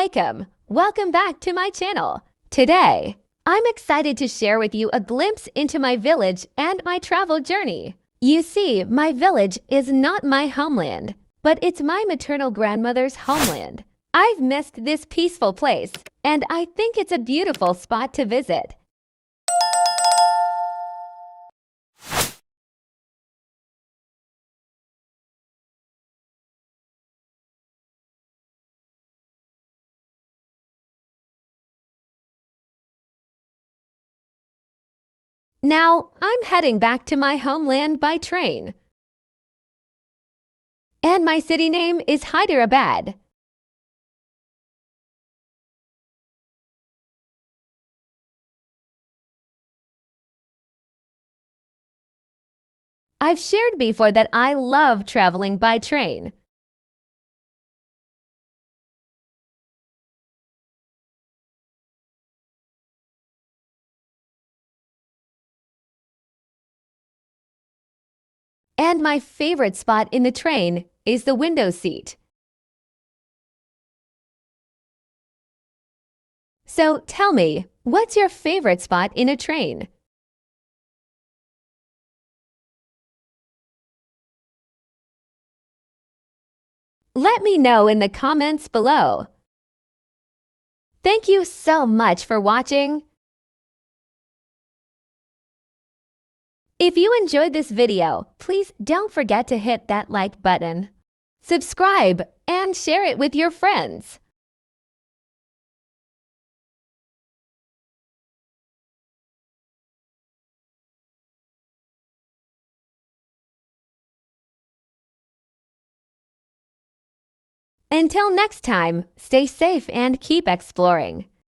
alaikum. Welcome back to my channel. Today, I'm excited to share with you a glimpse into my village and my travel journey. You see, my village is not my homeland, but it's my maternal grandmother's homeland. I've missed this peaceful place, and I think it's a beautiful spot to visit. Now, I'm heading back to my homeland by train. And my city name is Hyderabad. I've shared before that I love traveling by train. And my favorite spot in the train is the window seat. So tell me, what's your favorite spot in a train? Let me know in the comments below. Thank you so much for watching. If you enjoyed this video, please don't forget to hit that like button, subscribe, and share it with your friends. Until next time, stay safe and keep exploring.